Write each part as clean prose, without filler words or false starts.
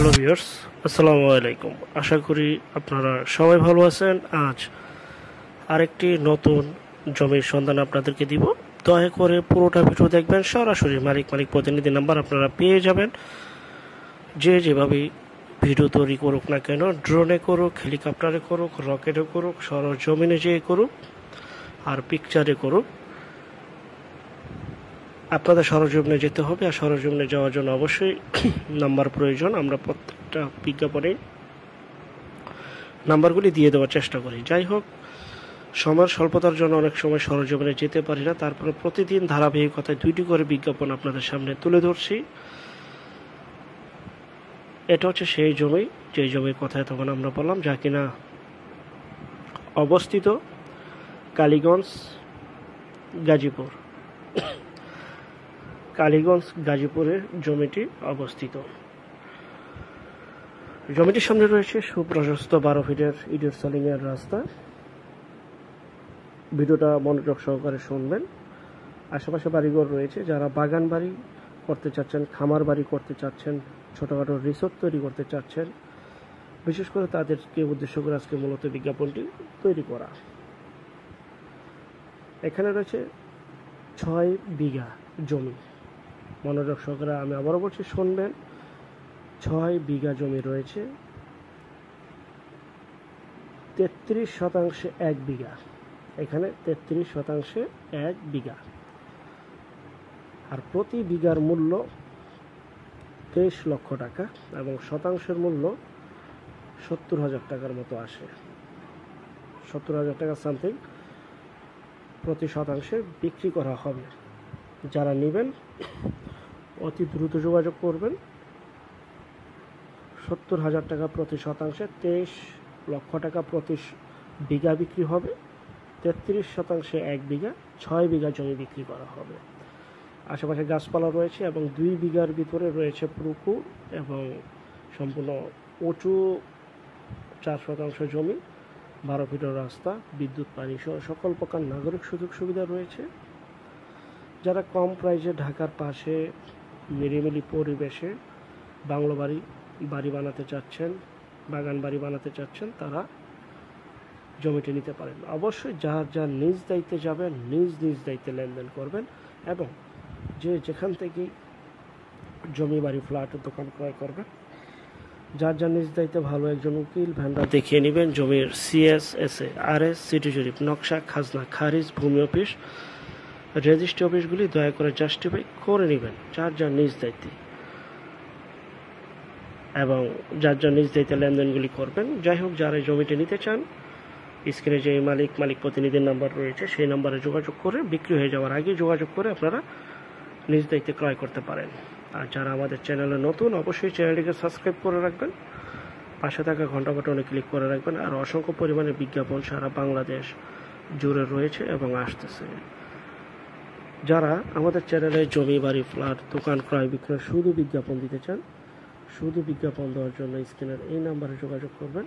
Hello viewers, আসসালামু আলাইকুম। আশা করি আপনারা সবাই ভালো আছেন। আজ আরেকটি নতুন জমির সন্ধান আপনাদেরকে দিব। দয়া করে পুরোটা ভিডিও দেখবেন। সরাসরি মালিক প্রতিনিধি নাম্বার আপনারা পেয়ে যাবেন। যে যেভাবে ভিডিও তৈরি করুক না কেন, ড্রোনে করুক, হেলিকপ্টারে করুক, রকেটে করুক, সরজমিনে যেয়ে করুক আর পিকচারে করুক, আপনাদের সরজমিনে যেতে হবে। আর সরজমিনে যাওয়ার জন্য অবশ্যই নাম্বার প্রয়োজন। আমরা প্রত্যেকটা বিজ্ঞাপনে নাম্বারগুলি দিয়ে দেওয়ার চেষ্টা করি। যাই হোক, সময়ের স্বল্পতার জন্য অনেক সময় সরজমিনে যেতে পারি না। তারপরে প্রতিদিন ধারাবাহিকতায় 2টি করে বিজ্ঞাপন আপনাদের সামনে তুলে ধরছি। এটা হচ্ছে সেই জমি, যে জমির কথা তখন আমরা বললাম, যা কিনা অবস্থিত কালীগঞ্জ গাজীপুর। কালীগঞ্জ গাজীপুরে জমিটি অবস্থিত। জমিটির সামনে রয়েছে সুপ্রশস্ত 12 ফিটের ইটের সলিংয়ের রাস্তা। ভিডিওটা মনোযোগ সহকারে শুনবেন। আশেপাশে বাড়িঘর রয়েছে। যারা বাগান বাড়ি করতে চাচ্ছেন, খামার বাড়ি করতে চাচ্ছেন, ছোটোখাটো রিসোর্ট তৈরি করতে চাচ্ছেন, বিশেষ করে তাদেরকে উদ্দেশ্য করে আজকে মূলত বিজ্ঞাপনটি তৈরি করা। এখানে রয়েছে 6 বিঘা জমি। মনোযোগ সহকারে আমি আবারও বলছি, শুনবেন। 6 বিঘা জমি রয়েছে। 33% 1 বিঘা। এখানে 33% 1 বিঘা। আর প্রতি বিঘার মূল্য 23 লক্ষ টাকা এবং শতাংশের মূল্য 70,000 টাকার মতো আসে। 70,000 টাকা সামথিং প্রতি শতাংশে বিক্রি করা হবে। যারা নেবেন অতি দ্রুত যোগাযোগ করবেন। 70,000 টাকা প্রতি শতাংশে 23 লক্ষ টাকা প্রতি বিঘা বিক্রি হবে। 33% 1 বিঘা, 6 বিঘা জমি বিক্রি করা হবে। আশেপাশে গাছপালা রয়েছে এবং 2 বিঘার ভিতরে রয়েছে পুকুর এবং সম্পূর্ণ উঁচু 4% জমি, 12 ফিটের রাস্তা, বিদ্যুৎ, পানি সহ সকল প্রকার নাগরিক সুযোগ সুবিধা রয়েছে। যারা কম প্রাইসে ঢাকার পাশে নিরিবিলি পরিবেশে বাংলো বাড়ি বানাতে চাচ্ছেন, বাগান বাড়ি বানাতে চাচ্ছেন, তারা জমিটি নিতে পারেন। অবশ্যই যার নিজ দায়িত্বে যাবেন, নিজ দায়িত্বে লেনদেন করবেন এবং যেখান থেকেই জমি বাড়ি ফ্ল্যাট দোকান ক্রয় করবেন, যার নিজ দায়িত্বে ভালো একজন উকিল ভেন্ডার দেখিয়ে নেবেন। জমির CSSA, RS, সিটি জরিপ, নকশা, খাজনা, খারিজ, ভূমি অফিস, রেজিস্ট্রি অফিসগুলি দয়া করে জাস্টিফাই করে নেবেন যার নিজ দায়িত্বে, এবং যার নিজ দায়িত্বে লেনদেনগুলি করবেন। যাই হোক, যারা জমিটি নিতে চান, স্ক্রিনে যে মালিক প্রতিনিধির নাম্বার রয়েছে সেই নাম্বারে যোগাযোগ করে, বিক্রি হয়ে যাওয়ার আগে যোগাযোগ করে আপনারা নিজ দায়িত্বে ক্রয় করতে পারেন। আর যারা আমাদের চ্যানেলে নতুন, অবশ্যই চ্যানেলটিকে সাবস্ক্রাইব করে রাখবেন, পাশে থাকা ঘন্টা বাটনে ক্লিক করে রাখবেন। আর অসংখ্য পরিমাণে বিজ্ঞাপন সারা বাংলাদেশ জুড়ে রয়েছে এবং আসতেছে। যারা আমাদের চ্যানেলে জমি বাড়ি ফ্ল্যাট দোকান ক্রয় বিক্রয় শুধু বিজ্ঞাপন দিতে চান, শুধু বিজ্ঞাপন দেওয়ার জন্য স্ক্রিনের এই নাম্বারে যোগাযোগ করবেন।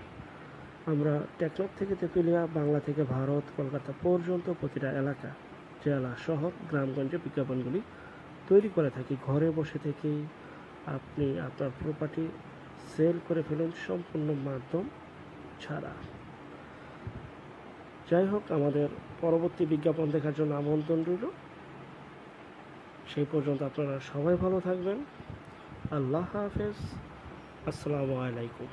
আমরা টেকনাফ থেকে তেঁতুলিয়া, বাংলা থেকে ভারত, কলকাতা পর্যন্ত প্রতিটা এলাকা, জেলা, শহর, গ্রামগঞ্জে বিজ্ঞাপনগুলি তৈরি করে থাকি। ঘরে বসে থেকেই আপনি আপনার প্রপার্টি সেল করে ফেলুন সম্পূর্ণ মাধ্যম ছাড়া। যাই হোক, আমাদের পরবর্তী বিজ্ঞাপন দেখার জন্য আমন্ত্রণ রইল। সেই পর্যন্ত আপনারা সবাই ভালো থাকবেন। আল্লাহ হাফেজ। আসসালামু আলাইকুম।